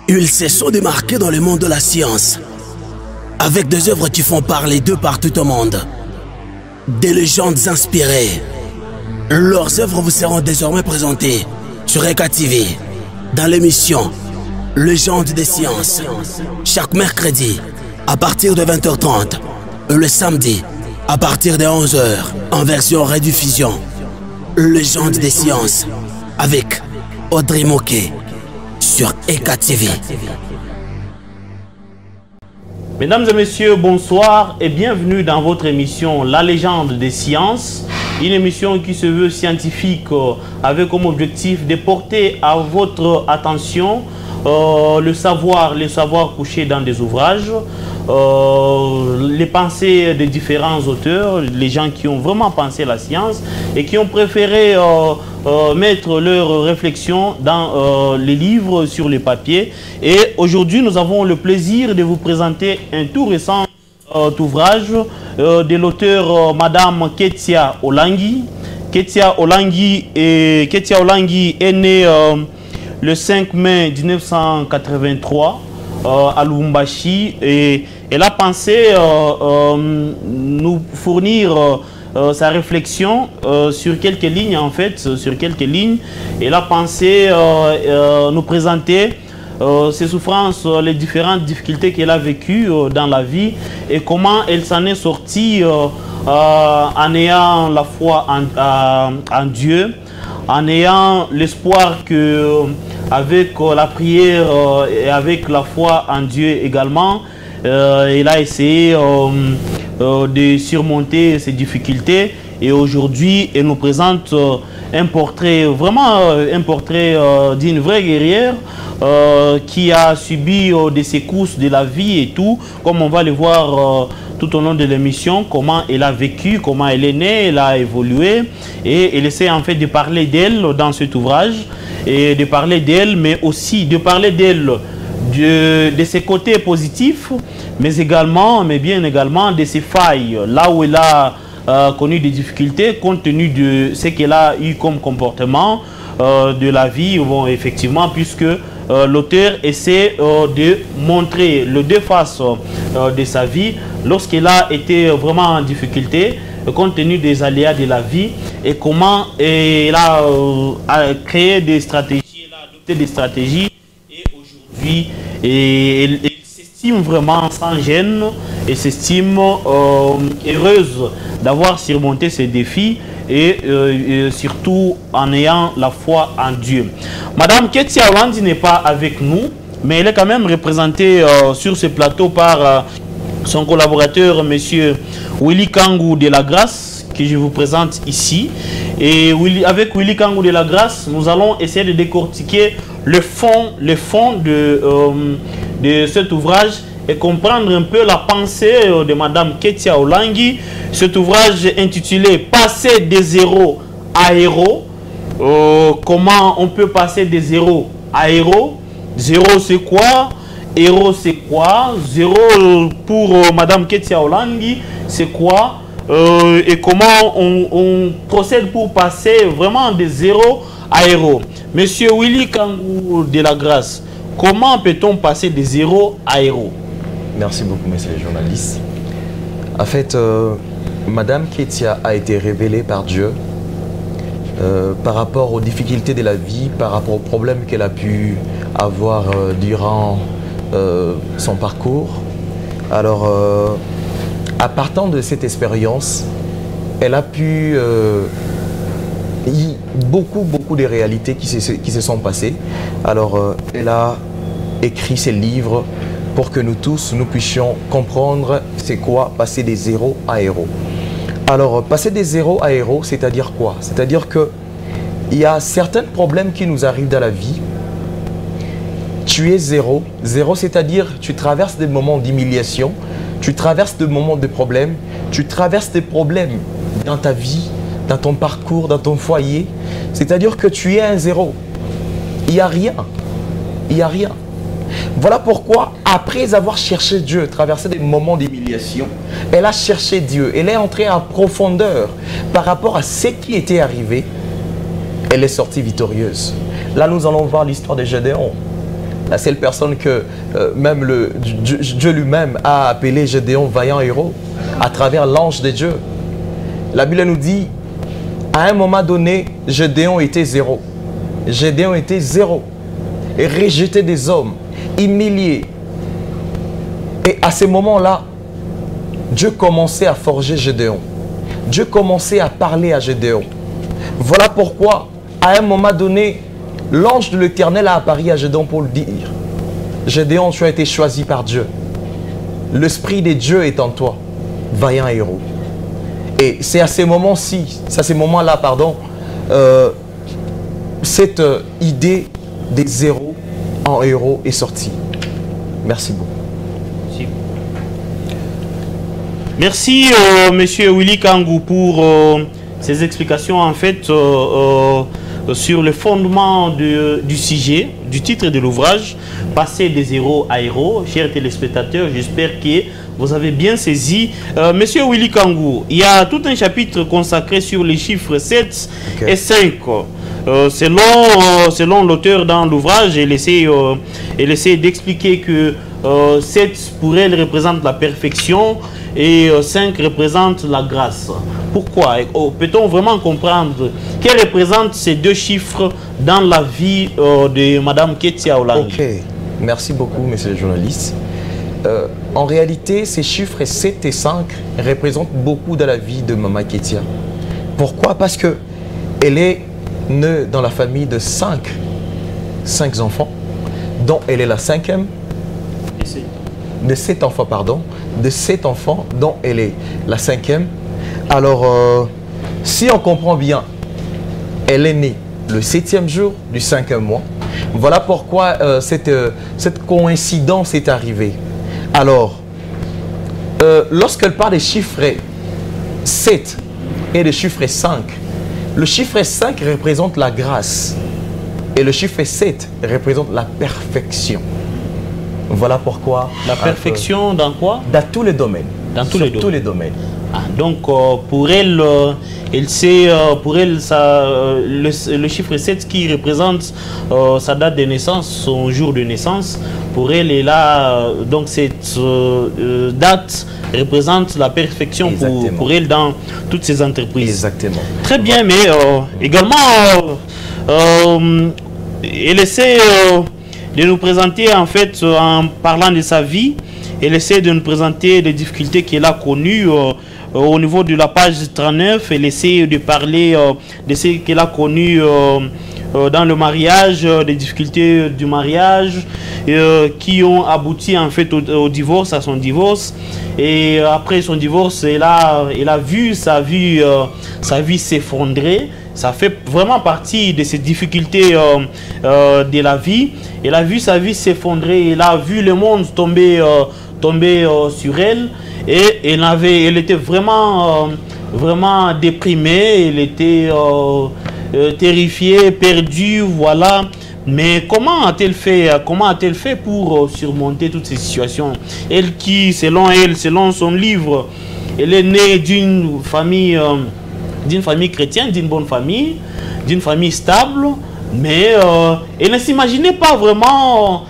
Ils se sont démarqués dans le monde de la science, avec des œuvres qui font parler d'eux partout au monde. Des légendes inspirées. Leurs œuvres vous seront désormais présentées sur ECA TV, dans l'émission Légendes des sciences, chaque mercredi à partir de 20h30 et le samedi à partir de 11h en version rediffusion. Légendes des sciences avec Audrey Moquet sur ECA TV. Mesdames et messieurs, bonsoir et bienvenue dans votre émission La Légende des sciences. Une émission qui se veut scientifique avec comme objectif de porter à votre attention le savoir couché dans des ouvrages, les pensées des différents auteurs, les gens qui ont vraiment pensé la science et qui ont préféré mettre leurs réflexions dans les livres, sur les papiers. Et aujourd'hui, nous avons le plaisir de vous présenter un tout récent ouvrage de l'auteur Madame Ketia Olangi. Ketia Olangi est née le 5 mai 1983 à Lubumbashi et elle a pensé nous fournir sa réflexion sur quelques lignes Elle a pensé nous présenter ses souffrances, les différentes difficultés qu'elle a vécues dans la vie et comment elle s'en est sortie en ayant la foi en Dieu, en ayant l'espoir que avec la prière et avec la foi en Dieu également, elle a essayé de surmonter ces difficultés et aujourd'hui elle nous présente un portrait d'une vraie guerrière qui a subi des secousses de la vie et tout, comme on va le voir tout au long de l'émission, comment elle a vécu, comment elle est née, elle a évolué et elle essaie en fait de parler d'elle dans cet ouvrage et de parler d'elle, mais aussi de parler d'elle de ses côtés positifs, mais bien également de ses failles, là où elle a connu des difficultés compte tenu de ce qu'elle a eu comme comportement de la vie, bon, effectivement, puisque l'auteur essaie de montrer les deux faces de sa vie lorsqu'elle a été vraiment en difficulté compte tenu des aléas de la vie et comment elle a créé des stratégies, elle a adopté des stratégies et aujourd'hui elle s'estime vraiment sans gêne et s'estime heureuse d'avoir surmonté ces défis et surtout en ayant la foi en Dieu. Madame Ketia Olangi n'est pas avec nous, mais elle est quand même représentée sur ce plateau par son collaborateur, monsieur Willy Kangou de la Grâce, que je vous présente ici. Et avec Willy Kangou de la Grâce, nous allons essayer de décortiquer le fond de cet ouvrage et comprendre un peu la pensée de Madame Ketia Olangi. Cet ouvrage intitulé « Passer des zéros à héros ». Comment on peut passer des zéros à héros? Zéro c'est quoi? Héros c'est quoi? Zéro pour Madame Ketia Olangi c'est quoi? Et comment on procède pour passer vraiment des zéros à héros? Monsieur Willy Kangou de la Grâce, comment peut-on passer des zéros à héros? Merci beaucoup, messieurs les journalistes. En fait, Madame Ketia a été révélée par Dieu par rapport aux difficultés de la vie, par rapport aux problèmes qu'elle a pu avoir durant son parcours. Alors, à partant de cette expérience, elle a pu beaucoup de réalités qui se sont passées. Alors, elle a écrit ses livres pour que nous tous, nous puissions comprendre c'est quoi passer des zéros à héros. Alors, passer des zéros à héros, c'est-à-dire quoi? C'est-à-dire qu'il y a certains problèmes qui nous arrivent dans la vie. Tu es zéro. Zéro, c'est-à-dire tu traverses des moments d'humiliation, tu traverses des moments de problèmes, tu traverses des problèmes dans ta vie, dans ton parcours, dans ton foyer. C'est-à-dire que tu es un zéro. Il n'y a rien. Il n'y a rien. Voilà pourquoi, après avoir cherché Dieu, traversé des moments d'humiliation, elle a cherché Dieu. Elle est entrée en profondeur par rapport à ce qui était arrivé. Elle est sortie victorieuse. Là, nous allons voir l'histoire de Gédéon. La seule personne que même Dieu lui-même a appelé Gédéon vaillant héros à travers l'ange de Dieu. La Bible nous dit, à un moment donné, Gédéon était zéro. Gédéon était zéro. Et rejeté des hommes, humilié. Et à ce moment-là, Dieu commençait à forger Gédéon. Dieu commençait à parler à Gédéon. Voilà pourquoi, à un moment donné, l'ange de l'Éternel a apparu à Gédéon pour le dire. Gédéon, tu as été choisi par Dieu. L'Esprit de Dieu est en toi, vaillant héros. Et c'est à ces moments-ci, c'est à ces moments-là, pardon, cette idée des zéros en héros est sortie. Merci beaucoup. Merci, Monsieur Willy Kangou, pour ces explications, en fait, sur le fondement du sujet, du titre de l'ouvrage, Passer des zéros à héros. Chers téléspectateurs, j'espère que vous avez bien saisi. Monsieur Willy Kangou, il y a tout un chapitre consacré sur les chiffres 7 et 5. Selon l'auteur dans l'ouvrage, elle essaie d'expliquer que 7 pour elle représente la perfection et 5 représente la grâce. Pourquoi? Peut-on vraiment comprendre quels représentent ces deux chiffres dans la vie de Madame Ketia Olangi? Ok, merci beaucoup, monsieur le journaliste. En réalité, ces chiffres 7 et 5 représentent beaucoup dans la vie de Maman Ketia. Pourquoi? Parce que elle est née dans la famille de 5 enfants, dont elle est la 5e. De 7 enfants, pardon. De 7 enfants, dont elle est la 5e. Alors, si on comprend bien, elle est née le 7e jour du 5e mois. Voilà pourquoi cette coïncidence est arrivée. Alors, lorsqu'elle parle des chiffres 7 et des chiffres 5, le chiffre 5 représente la grâce et le chiffre 7 représente la perfection. Voilà pourquoi... La perfection dans quoi? Dans tous les domaines. Dans tous les domaines. Ah, donc, pour elle, le chiffre 7 qui représente sa date de naissance, son jour de naissance, pour elle, donc cette date représente la perfection pour elle dans toutes ses entreprises. Exactement. Très bien, mais également, elle essaie de nous présenter, en fait, en parlant de sa vie, elle essaie de nous présenter les difficultés qu'elle a connues. Au niveau de la page 39, elle essaie de parler de ce qu'elle a connu dans le mariage, des difficultés du mariage qui ont abouti en fait au divorce, à son divorce. Et après son divorce, elle a vu sa vie s'effondrer. Ça fait vraiment partie de ces difficultés de la vie. Elle a vu sa vie s'effondrer, elle a vu le monde tomber sur elle. Et elle était vraiment déprimée, elle était terrifiée, perdue, voilà. Mais comment a-t-elle fait pour surmonter toutes ces situations? Elle qui, selon son livre, elle est née d'une famille chrétienne, d'une bonne famille, d'une famille stable, mais elle ne s'imaginait pas vraiment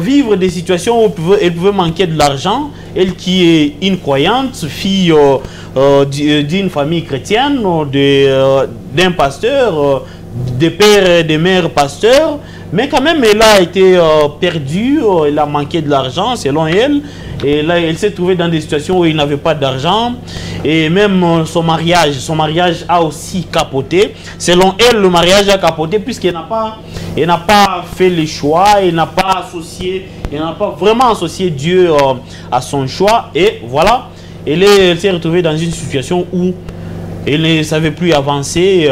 vivre des situations où elle pouvait manquer de l'argent. Elle qui est une croyante, fille d'une famille chrétienne, d'un pasteur, des pères et des mères pasteurs, mais quand même elle a été perdue, elle a manqué de l'argent selon elle, et là elle s'est trouvée dans des situations où il n'avait pas d'argent, et même son mariage a aussi capoté. Selon elle, le mariage a capoté puisqu'elle n'a pas fait le choix, elle n'a pas vraiment associé Dieu à son choix, et voilà, elle s'est retrouvée dans une situation où elle ne savait plus avancer,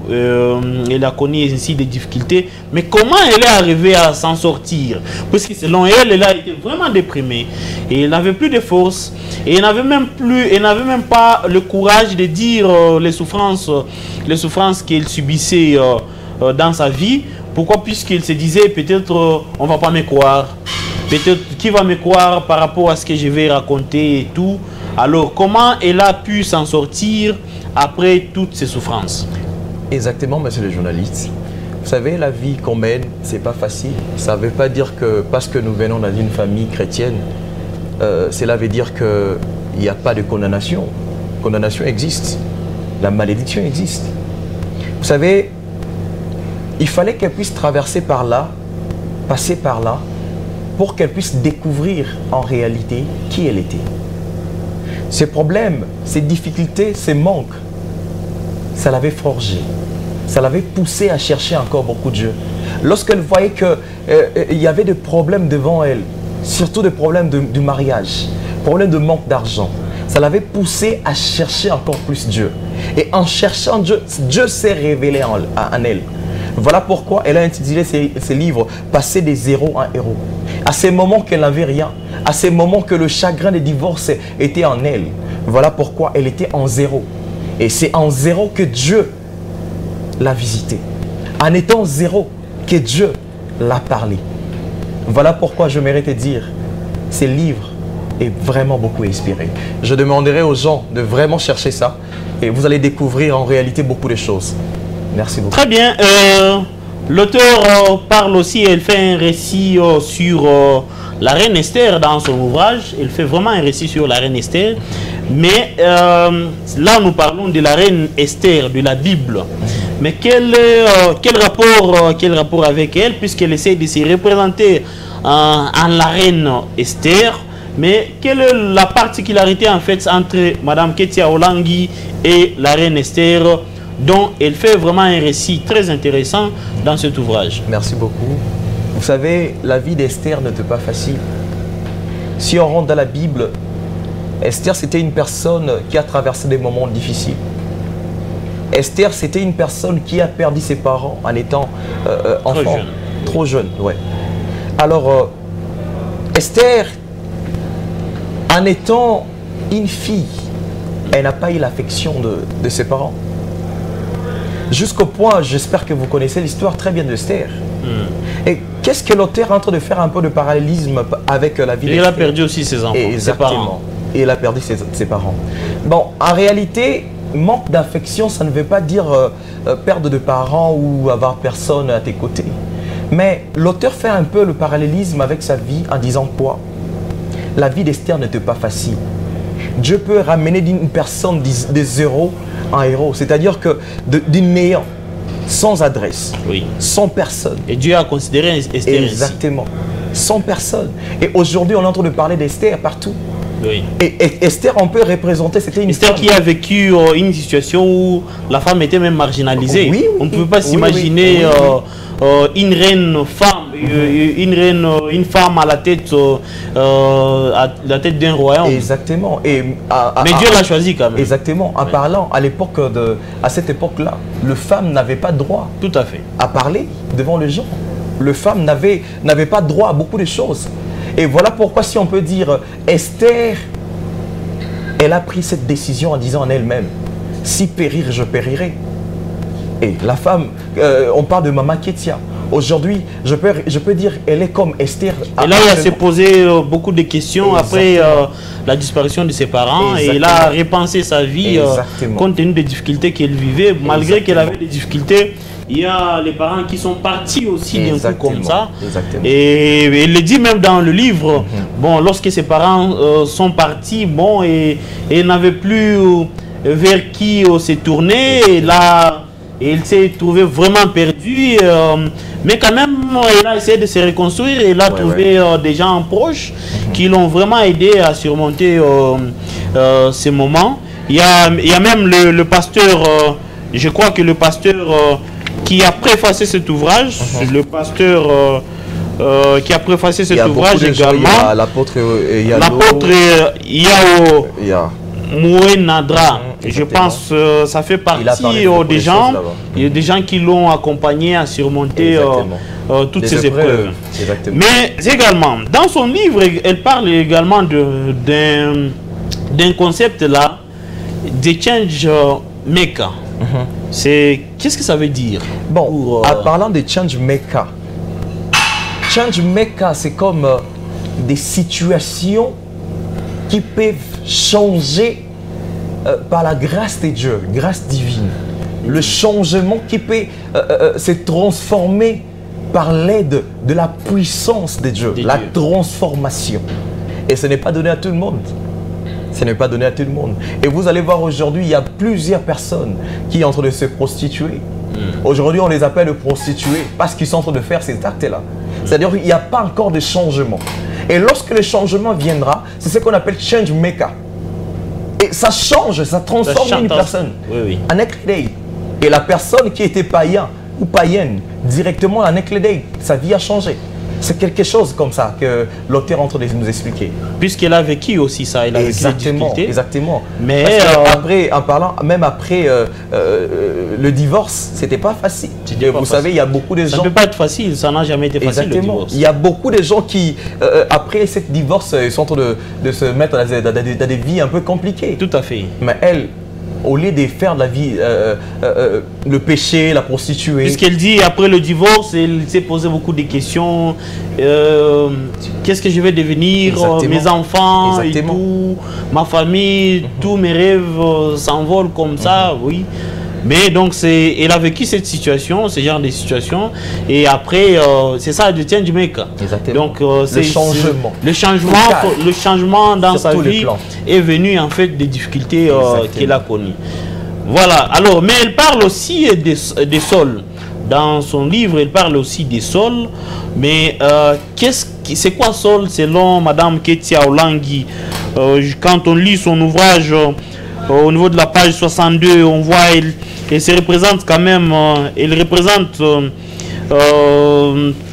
elle a connu ainsi des difficultés. Mais comment elle est arrivée à s'en sortir? Parce que selon elle, elle a été vraiment déprimée. Et elle n'avait plus de force. Et elle n'avait même pas le courage de dire les souffrances qu'elle subissait dans sa vie. Pourquoi? Puisqu'elle se disait, peut-être on ne va pas me croire. Peut-être qui va me croire par rapport à ce que je vais raconter et tout. Alors, comment elle a pu s'en sortir après toutes ces souffrances? Exactement, monsieur le journaliste. Vous savez, la vie qu'on mène, c'est pas facile. Ça ne veut pas dire que parce que nous venons dans une famille chrétienne, cela veut dire qu'il n'y a pas de condamnation. La condamnation existe. La malédiction existe. Vous savez, il fallait qu'elle puisse traverser par là, passer par là, pour qu'elle puisse découvrir en réalité qui elle était. Ces problèmes, ces difficultés, ces manques, ça l'avait forgée. Ça l'avait poussée à chercher encore beaucoup Dieu. Lorsqu'elle voyait qu'il y avait des problèmes devant elle, surtout des problèmes du mariage, problèmes de manque d'argent, ça l'avait poussée à chercher encore plus Dieu. Et en cherchant Dieu, Dieu s'est révélé en elle. Voilà pourquoi elle a intitulé ses livres « Passer des zéros en héros ». À ces moments qu'elle n'avait rien, à ces moments que le chagrin des divorces était en elle, voilà pourquoi elle était en zéro. Et c'est en zéro que Dieu l'a visité. En étant zéro que Dieu l'a parlé. Voilà pourquoi je mérite te dire, ces livres est vraiment beaucoup inspiré. Je demanderai aux gens de vraiment chercher ça et vous allez découvrir en réalité beaucoup de choses. Merci beaucoup. Très bien. L'auteur parle aussi, elle fait un récit sur la reine Esther dans son ouvrage. Elle fait vraiment un récit sur la reine Esther. Mais là, nous parlons de la reine Esther, de la Bible. Mais quel rapport avec elle, puisqu'elle essaie de se représenter en la reine Esther. Mais quelle est la particularité en fait entre Madame Ketia Olangi et la reine Esther, dont elle fait vraiment un récit très intéressant dans cet ouvrage? Merci beaucoup. Vous savez, la vie d'Esther n'était pas facile. Si on rentre dans la Bible, Esther c'était une personne qui a traversé des moments difficiles. Esther c'était une personne qui a perdu ses parents en étant enfant. Trop jeune, ouais. Alors, Esther, en étant une fille, elle n'a pas eu l'affection de ses parents. Jusqu'au point, j'espère que vous connaissez l'histoire très bien d'Esther. Et qu'est-ce que l'auteur est en train de faire un peu de parallélisme avec la vie d'Esther? Il a perdu aussi ses enfants. Exactement. Ses parents. Et il a perdu ses parents. Bon, en réalité, manque d'affection, ça ne veut pas dire perdre de parents ou avoir personne à tes côtés. Mais l'auteur fait un peu le parallélisme avec sa vie en disant quoi? La vie d'Esther n'était pas facile. Dieu peut ramener d'une personne de zéro en héros. C'est-à-dire que d'une néant, sans adresse, oui, sans personne. Et Dieu a considéré Esther. Exactement. Ainsi. Sans personne. Et aujourd'hui, on est en train de parler d'Esther partout. Oui. Et Esther, on peut représenter, c'était une Esther femme qui a vécu une situation où la femme était même marginalisée. Oui, oui, on ne peut pas s'imaginer une reine femme, une femme à la tête d'un royaume. Exactement. Mais Dieu l'a choisi quand même. Exactement. En parlant à cette époque-là, le femme n'avait pas droit. Tout à fait. À parler devant les gens. Le femme n'avait pas droit à beaucoup de choses. Et voilà pourquoi, si on peut dire, Esther, elle a pris cette décision en disant en elle-même, si périr, je périrai. Et la femme, on parle de Maman Ketia. Aujourd'hui, je peux dire, elle est comme Esther. Et là, elle s'est posé beaucoup de questions. Exactement. Après la disparition de ses parents. Exactement. Et elle a repensé sa vie compte tenu des difficultés qu'elle vivait. Malgré qu'elle avait des difficultés, il y a les parents qui sont partis aussi d'un coup comme ça. Exactement. Et elle le dit même dans le livre. Bon, lorsque ses parents sont partis, bon, et n'avait plus vers qui se tourner. Et là, il s'est trouvé vraiment perdu. Mais quand même, il a essayé de se reconstruire. Et il a trouvé des gens proches qui l'ont vraiment aidé à surmonter ces moments. Il y a même le pasteur, je crois que le pasteur qui a préfacé cet ouvrage, le pasteur qui a préfacé cet ouvrage également. Il y a l'apôtre Yao Mouenadra. Je pense ça fait partie des gens. Il y a des gens qui l'ont accompagné à surmonter toutes ces épreuves. Mais également, dans son livre, elle parle également d'un concept là, de change maker. Qu'est-ce que ça veut dire? Bon, en parlant de change maker, c'est comme des situations qui peuvent changer par la grâce de Dieu, grâce divine. Le changement qui peut se transformer par l'aide de la puissance de Dieu. La transformation. Et ce n'est pas donné à tout le monde. Ce n'est pas donné à tout le monde. Et vous allez voir aujourd'hui, il y a plusieurs personnes qui sont en train de se prostituer. Aujourd'hui, on les appelle prostituées parce qu'ils sont en train de faire ces actes-là. C'est-à-dire qu'il n'y a pas encore de changement. Et lorsque le changement viendra, c'est ce qu'on appelle change maker. Et ça change, ça transforme une personne en éclairé. Et la personne qui était païen ou païenne, directement en éclairé, sa vie a changé. C'est quelque chose comme ça que l'auteur est en train de nous expliquer. Puisqu'elle a vécu aussi ça, elle a vécu des difficultés. Exactement. Mais après, en parlant, même après le divorce, c'était pas facile. Vous savez, il y a beaucoup de gens. Ça ne peut pas être facile, ça n'a jamais été facile le divorce. Il y a beaucoup de gens qui, après ce divorce, ils sont en train de se mettre dans des vies un peu compliquées. Tout à fait. Mais elle, au lieu de faire de la vie, le péché, la prostituée. Puisqu'elle dit, après le divorce, elle s'est posé beaucoup de questions. Qu'est-ce que je vais devenir? Mes enfants et tout, ma famille, tous mes rêves s'envolent comme ça, oui. Mais donc, elle a vécu cette situation, ce genre de situation. Et après, c'est ça le change maker. Exactement. Donc, le changement. Le changement dans sa vie est venu en fait des difficultés qu'elle a connues. Voilà. Alors, mais elle parle aussi des sols. Dans son livre, elle parle aussi des sols. Mais c'est quoi sol selon Madame Ketia Olangi? Quand on lit son ouvrage, au niveau de la page 62, on voit elle se représente quand même, elle représente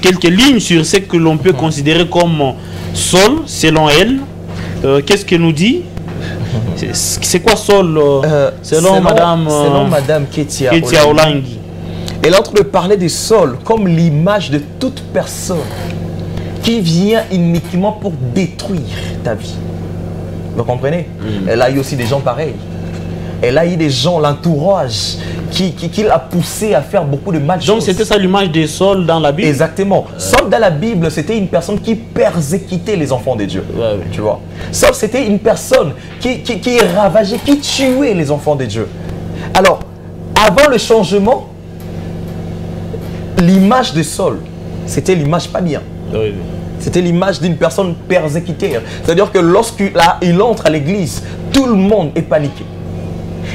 quelques lignes sur ce que l'on peut considérer comme sol, selon elle. Qu'est-ce qu'elle nous dit? C'est quoi sol selon Madame Ketia Olangi? Elle est en train de parler du sol comme l'image de toute personne qui vient uniquement pour détruire ta vie. Vous comprenez? Elle a eu aussi des gens pareils. Elle a eu des gens, l'entourage, qui l'a poussé à faire beaucoup de mal. Donc c'était ça l'image des Saul dans la Bible? Exactement. Saul dans la Bible, c'était une personne qui persécutait les enfants de Dieu. Tu vois? Saul, c'était une personne qui ravageait, qui tuait les enfants de Dieu. Alors, avant le changement, l'image de Saul, c'était l'image pas bien. C'était l'image d'une personne persécutée. C'est-à-dire que lorsqu'il entre à l'église, tout le monde est paniqué.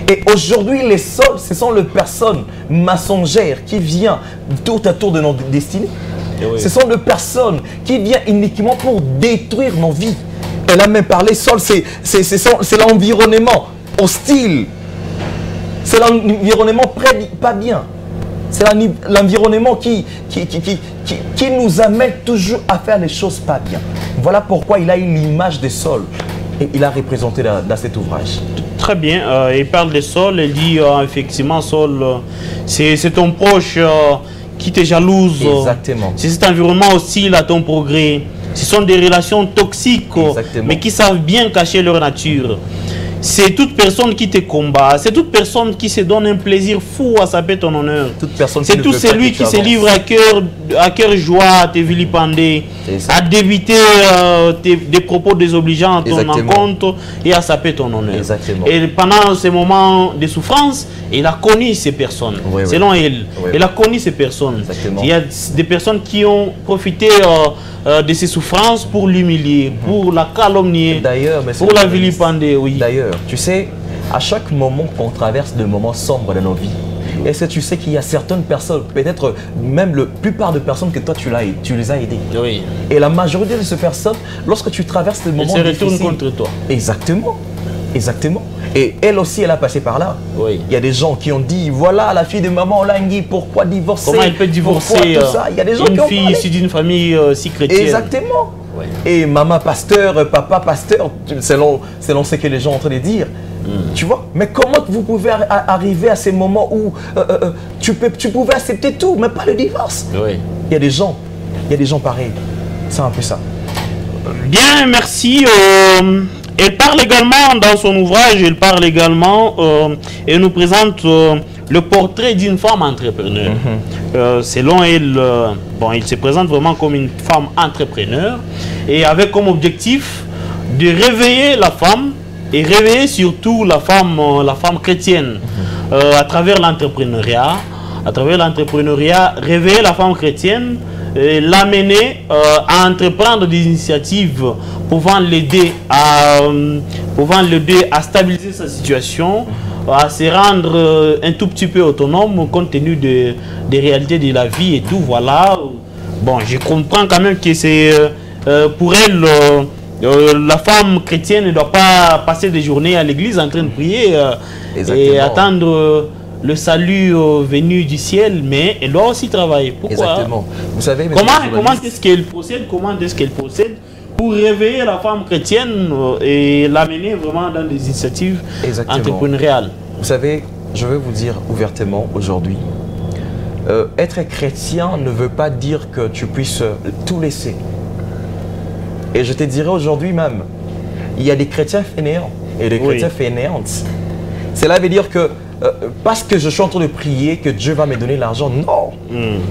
Et aujourd'hui, les Sauls, ce sont les personnes mensongères qui viennent tour à tour de nos destinées. Ce sont des personnes qui viennent uniquement pour détruire nos vies. Elle a même parlé, Saul, c'est l'environnement hostile. C'est l'environnement pas bien. C'est l'environnement qui nous amène toujours à faire les choses pas bien. Voilà pourquoi il a eu l'image de Saul. Et il a représenté dans cet ouvrage. Très bien. Il parle de Saul. Il dit effectivement, Saul, c'est ton proche qui te jalouse. Exactement. C'est cet environnement hostile à ton progrès. Ce sont des relations toxiques, mais qui savent bien cacher leur nature. C'est toute personne qui te combat, c'est toute personne qui se donne un plaisir fou à saper ton honneur. C'est tout celui qui se livre à cœur joie à te vilipender, à d'éviter des propos désobligeants à ton encontre et à saper ton honneur. Exactement. Et pendant ces moments de souffrance, il a connu ces personnes. Selon elle, il a connu ces personnes. Il y a des personnes qui ont profité de ces souffrances pour l'humilier, pour la calomnier, pour la vilipender. D'ailleurs, tu sais, à chaque moment qu'on traverse des moments sombres de nos vies, est-ce que tu sais qu'il y a certaines personnes, peut-être même la plupart de personnes que toi tu les as aidées. Et la majorité de ces personnes, lorsque tu traverses des moments difficiles, se retournent contre toi. Exactement. Exactement. Et elle aussi, elle a passé par là. Il y a des gens qui ont dit, voilà la fille de maman Olangi, pourquoi divorcer? Comment elle peut divorcer tout ça? Il y a des gens une fille issue d'une famille si chrétienne? Exactement. Et maman pasteur, papa pasteur, selon ce que les gens sont en train de dire. Tu vois? Mais comment vous pouvez arriver à ces moments où tu pouvais accepter tout, mais pas le divorce? Il y a des gens pareils. C'est un peu ça. Bien, merci. Elle parle également dans son ouvrage, elle nous présente le portrait d'une femme entrepreneur. Selon elle, il se présente vraiment comme une femme entrepreneur et avec comme objectif de réveiller la femme et réveiller surtout la femme chrétienne. à travers l'entrepreneuriat, réveiller la femme chrétienne, l'amener à entreprendre des initiatives pouvant l'aider à stabiliser sa situation, à se rendre un tout petit peu autonome compte tenu des réalités de la vie et tout. Voilà. Bon, je comprends quand même que c'est pour elle, la femme chrétienne ne doit pas passer des journées à l'église en train de prier et attendre le salut venu du ciel, mais elle doit aussi travailler. Pourquoi? Exactement. Vous savez, comment est-ce qu'elle procède? Comment est-ce qu'elle procède pour réveiller la femme chrétienne et l'amener vraiment dans des initiatives entrepreneuriales? Vous savez, je veux vous dire ouvertement aujourd'hui, être chrétien ne veut pas dire que tu puisses tout laisser. Et je te dirais aujourd'hui même, il y a des chrétiens fainéants et des chrétiens fainéantes. Cela veut dire que parce que je suis en train de prier que Dieu va me donner l'argent. Non,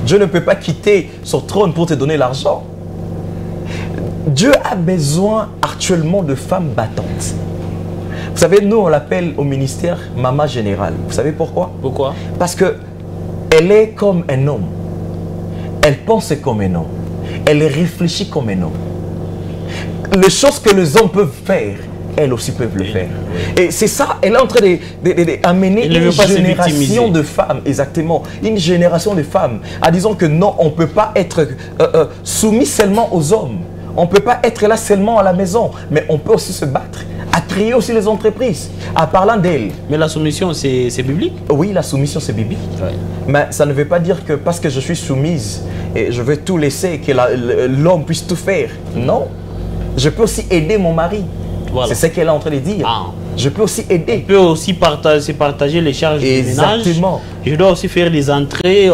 Dieu ne peut pas quitter son trône pour te donner l'argent. Dieu a besoin actuellement de femmes battantes. Vous savez, nous on l'appelle au ministère Maman Générale. Vous savez pourquoi? Pourquoi? Parce que elle est comme un homme. Elle pense comme un homme. Elle réfléchit comme un homme. Les choses que les hommes peuvent faire, elles aussi peuvent le faire. Et c'est ça, elle est en train d'amener une génération de femmes, exactement, une génération de femmes, à disant que non, on ne peut pas être soumis seulement aux hommes. On ne peut pas être là seulement à la maison, mais on peut aussi se battre, à créer aussi les entreprises, en parlant d'elles. Mais la soumission, c'est biblique? Oui, la soumission, c'est biblique. Ouais. Mais ça ne veut pas dire que parce que je suis soumise, et je veux tout laisser, que l'homme puisse tout faire. Non. Je peux aussi aider mon mari. Voilà. C'est ce qu'elle est en train de dire. Je peux aussi aider. Je peux aussi partager les charges du ménage. Je dois aussi faire des entrées,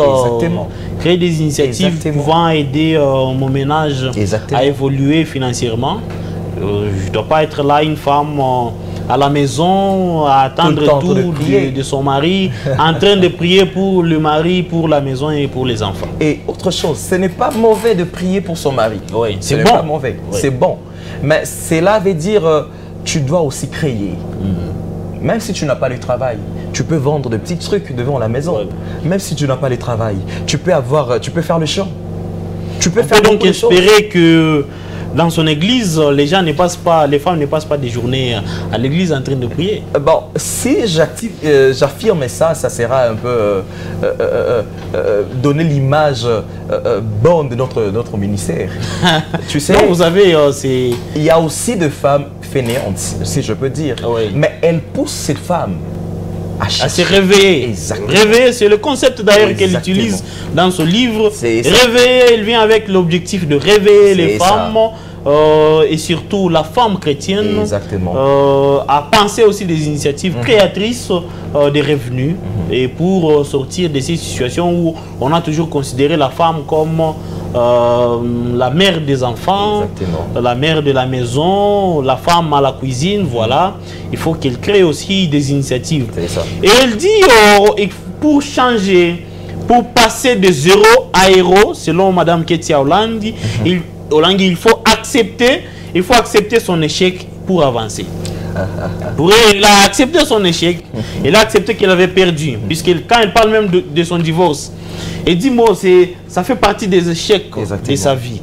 créer des initiatives pouvant aider mon ménage à évoluer financièrement. Je ne dois pas être là, une femme à la maison, à attendre tout de son mari, en train de prier pour le mari, pour la maison et pour les enfants. Et autre chose, ce n'est pas mauvais de prier pour son mari. Oui, c'est bon. Pas mauvais, c'est bon. Mais cela veut dire tu dois aussi créer. Même si tu n'as pas le travail, tu peux vendre de petits trucs devant la maison. Même si tu n'as pas le travail, tu peux faire le champ. Tu peux faire donc espérer que dans son église, les femmes ne passent pas des journées à l'église en train de prier. Bon, si j'affirme ça, ça sera un peu donner l'image bonne de notre ministère. Tu sais, non, vous avez, il y a aussi des femmes fainéantes, si je peux dire. Mais elles poussent ces femmes à se réveiller. Réveiller, c'est le concept d'ailleurs qu'elle utilise dans ce livre. Réveiller, elle vient avec l'objectif de réveiller les femmes et surtout la femme chrétienne à penser aussi des initiatives créatrices des revenus et pour sortir de ces situations où on a toujours considéré la femme comme la mère des enfants, la mère de la maison, la femme à la cuisine, voilà. Il faut qu'elle crée aussi des initiatives. Et elle dit, pour changer, pour passer de zéro à héros, selon Madame Ketia Olangi, il faut accepter son échec pour avancer. Pour elle, elle a accepté son échec, elle a accepté qu'elle avait perdu, puisque quand elle parle même de son divorce, elle dit, moi, ça fait partie des échecs de sa vie.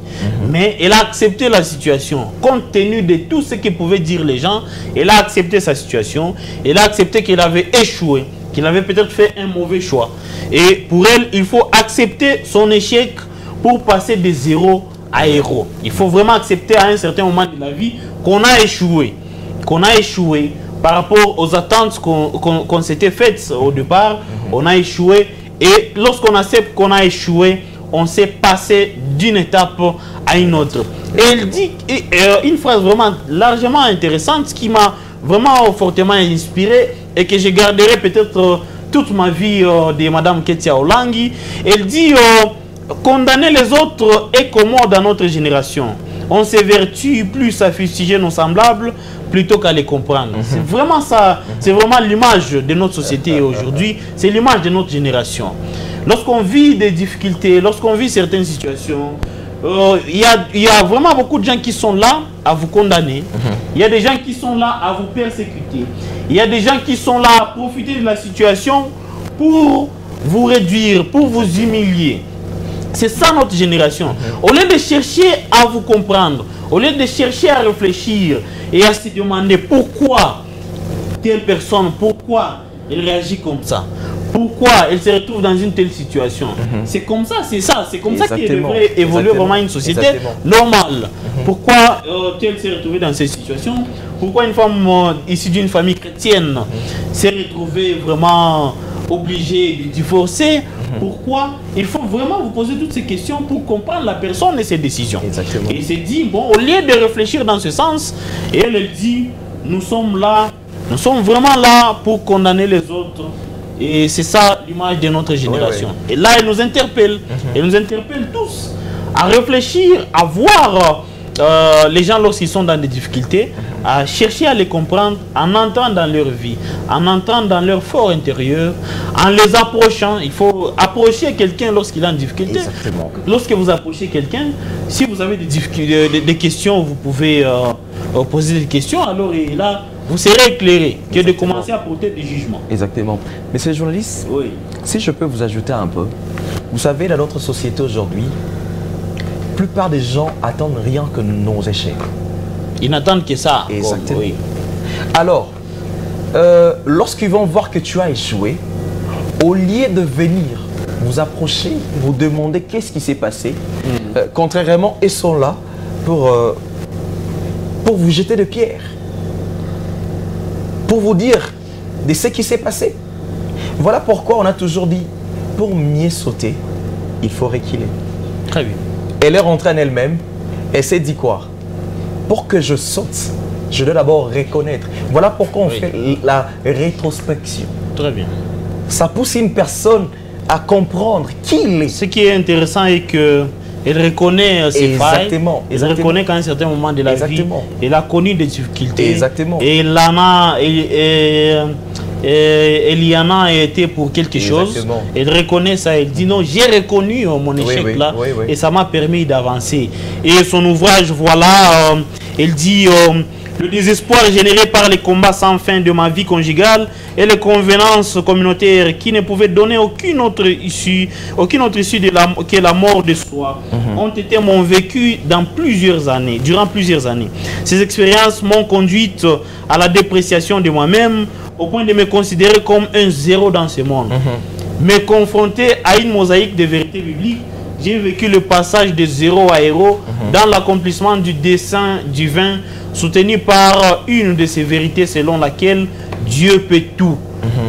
Mais elle a accepté la situation, compte tenu de tout ce que pouvaient dire les gens, elle a accepté sa situation, elle a accepté qu'elle avait échoué, qu'elle avait peut-être fait un mauvais choix. Et pour elle, il faut accepter son échec pour passer de zéro à héros. Il faut vraiment accepter à un certain moment de la vie qu'on a échoué. Par rapport aux attentes qu'on s'était faites au départ, on a échoué. Et lorsqu'on accepte qu'on a échoué, on s'est passé d'une étape à une autre. Et elle dit une phrase vraiment largement intéressante qui m'a vraiment fortement inspiré et que je garderai peut-être toute ma vie de Madame Ketia Olangi. Elle dit condamner les autres est commode dans notre génération. On s'évertue plus à fustiger nos semblables plutôt qu'à les comprendre. C'est vraiment ça, c'est vraiment l'image de notre société aujourd'hui, c'est l'image de notre génération. Lorsqu'on vit des difficultés, lorsqu'on vit certaines situations, il y a vraiment beaucoup de gens qui sont là à vous condamner. Il y a des gens qui sont là à vous persécuter. Il y a des gens qui sont là à profiter de la situation pour vous réduire, pour vous humilier. C'est ça notre génération. Au lieu de chercher à vous comprendre, au lieu de chercher à réfléchir et à se demander pourquoi telle personne, pourquoi elle réagit comme ça, pourquoi elle se retrouve dans une telle situation. C'est comme ça, c'est ça. C'est comme ça qu'il devrait évoluer vraiment une société normale. Pourquoi elle s'est retrouvée dans cette situation? Pourquoi une femme issue d'une famille chrétienne s'est retrouvée vraiment obligée de divorcer? Pourquoi? Il faut vraiment vous poser toutes ces questions pour comprendre la personne et ses décisions. Exactement. Et il s'est dit, bon, au lieu de réfléchir dans ce sens, et elle dit, nous sommes là, nous sommes vraiment là pour condamner les autres. Et c'est ça l'image de notre génération. Oui, oui. Et là, elle nous interpelle. Elle nous interpelle tous à réfléchir, à voir les gens lorsqu'ils sont dans des difficultés, à chercher à les comprendre, en entrant dans leur vie, en entrant dans leur fort intérieur, en les approchant. Il faut approcher quelqu'un lorsqu'il est en difficulté. Exactement. Lorsque vous approchez quelqu'un, si vous avez des questions, vous pouvez poser des questions, alors et là, vous serez éclairé que de commencer à porter des jugements. Exactement. Monsieur le journaliste, Oui. si je peux vous ajouter un peu, vous savez, dans notre société aujourd'hui, la plupart des gens attendent rien que nos échecs. Ils n'attendent que ça. Exactement. Oui. Alors, lorsqu'ils vont voir que tu as échoué, au lieu de venir vous approcher, vous demander qu'est-ce qui s'est passé, contrairement, ils sont là pour vous jeter de pierres, pour vous dire de ce qui s'est passé. Voilà pourquoi on a toujours dit, pour mieux sauter, il faut reculer. Très bien. Elle est rentrée en elle-même et s'est dit quoi? Pour que je saute, je dois d'abord reconnaître. Voilà pourquoi on fait la rétrospection. Très bien. Ça pousse une personne à comprendre qui il est. Ce qui est intéressant est que elle reconnaît ses failles. Elle reconnaît qu'à un certain moment de la vie, elle a connu des difficultés. Exactement. Et elle y en a été pour quelque chose. Elle reconnaît ça. Elle dit non, j'ai reconnu mon échec là. Et ça m'a permis d'avancer. Et son ouvrage, voilà, elle dit le désespoir généré par les combats sans fin de ma vie conjugale et les convenances communautaires qui ne pouvaient donner aucune autre issue que la mort de soi ont été mon vécu durant plusieurs années. Ces expériences m'ont conduite à la dépréciation de moi-même au point de me considérer comme un zéro dans ce monde. Me confronter à une mosaïque de vérités bibliques, j'ai vécu le passage de zéro à héros dans l'accomplissement du dessein divin soutenu par une de ces vérités selon laquelle Dieu peut tout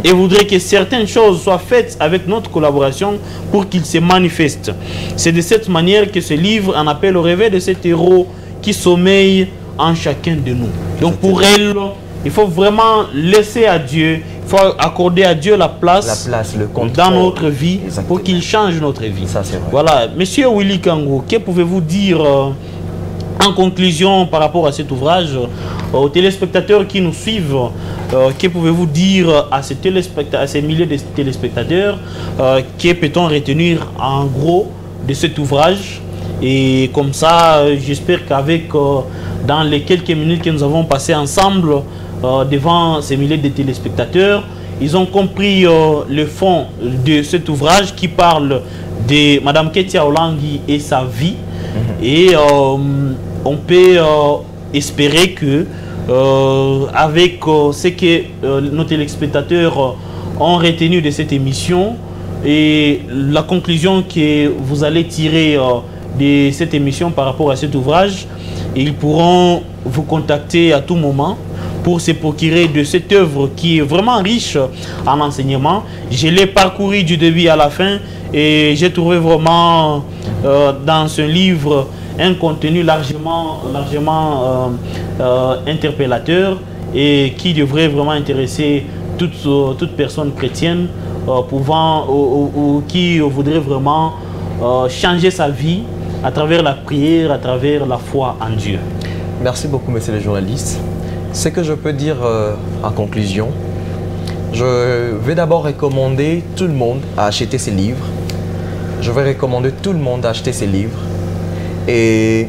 et voudrait que certaines choses soient faites avec notre collaboration pour qu'il se manifeste. C'est de cette manière que ce livre en appelle au réveil de cet héros qui sommeille en chacun de nous. Donc pour elle, il faut vraiment laisser à Dieu, il faut accorder à Dieu la place le contrôle dans notre vie pour qu'il change notre vie. Ça, c'est vrai. Voilà, Monsieur Willy Kango, que pouvez-vous dire en conclusion par rapport à cet ouvrage aux téléspectateurs qui nous suivent? Que pouvez-vous dire à ces milliers de téléspectateurs? Que peut-on retenir en gros de cet ouvrage? Et comme ça, j'espère qu'avec dans les quelques minutes que nous avons passées ensemble devant ces milliers de téléspectateurs, ils ont compris le fond de cet ouvrage qui parle de Madame Ketia Olangi et sa vie. Et on peut espérer que avec ce que nos téléspectateurs ont retenu de cette émission et la conclusion que vous allez tirer de cette émission par rapport à cet ouvrage, ils pourront vous contacter à tout moment pour se procurer de cette œuvre qui est vraiment riche en enseignement. Je l'ai parcouru du début à la fin et j'ai trouvé vraiment dans ce livre un contenu largement interpellateur et qui devrait vraiment intéresser toute personne chrétienne pouvant ou qui voudrait vraiment changer sa vie à travers la prière, à travers la foi en Dieu. Merci beaucoup, monsieur le journaliste. Ce que je peux dire en conclusion, je vais d'abord recommander tout le monde à acheter ces livres. Je vais recommander tout le monde à acheter ces livres. Et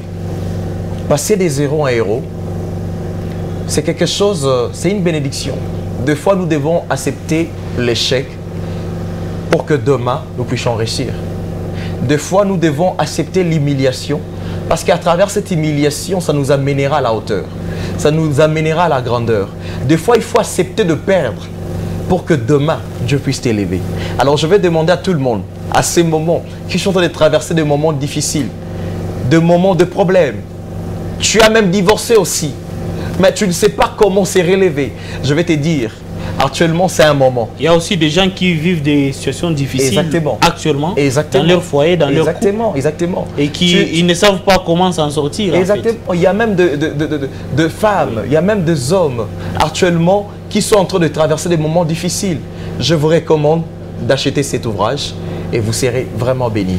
passer des zéros à héros, c'est quelque chose, c'est une bénédiction. Des fois, nous devons accepter l'échec pour que demain, nous puissions réussir. Des fois, nous devons accepter l'humiliation parce qu'à travers cette humiliation, ça nous amènera à la hauteur. Ça nous amènera à la grandeur. Des fois, il faut accepter de perdre pour que demain, Dieu puisse t'élever. Alors, je vais demander à tout le monde, à ces moments qui sont en train de traverser des moments difficiles, des moments de problèmes. Tu as même divorcé aussi, mais tu ne sais pas comment se relever. Je vais te dire, actuellement, c'est un moment. Il y a aussi des gens qui vivent des situations difficiles actuellement dans leur foyer, dans leur couple. Exactement. Et qui ils ne savent pas comment s'en sortir. Exactement. En fait. Il y a même de femmes, il y a même des hommes actuellement qui sont en train de traverser des moments difficiles. Je vous recommande d'acheter cet ouvrage et vous serez vraiment bénis.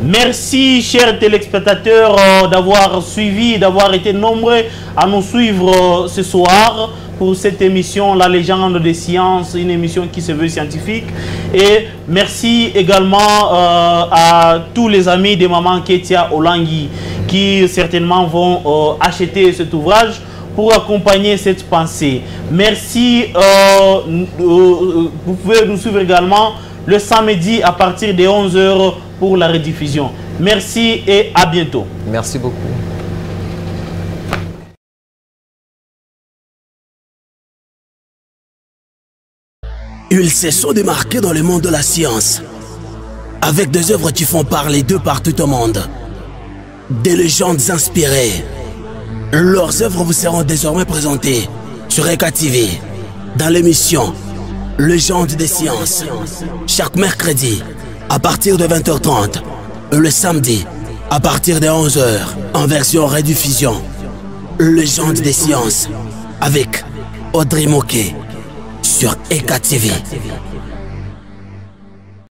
Merci, chers téléspectateurs, d'avoir suivi, d'avoir été nombreux à nous suivre ce soir pour cette émission La Légende des Sciences, une émission qui se veut scientifique. Et merci également à tous les amis de Maman Ketia Olangui qui certainement vont acheter cet ouvrage pour accompagner cette pensée. Merci. Vous pouvez nous suivre également le samedi à partir de 11 h pour la rediffusion. Merci et à bientôt. Merci beaucoup. Ils se sont démarqués dans le monde de la science, avec des œuvres qui font parler d'eux partout au monde. Des légendes inspirées. Leurs œuvres vous seront désormais présentées sur ECA TV, dans l'émission Légende des Sciences, chaque mercredi à partir de 20 h 30 et le samedi à partir de 11 h en version rediffusion. Légende des Sciences avec Audrey Moquet sur ECA TV.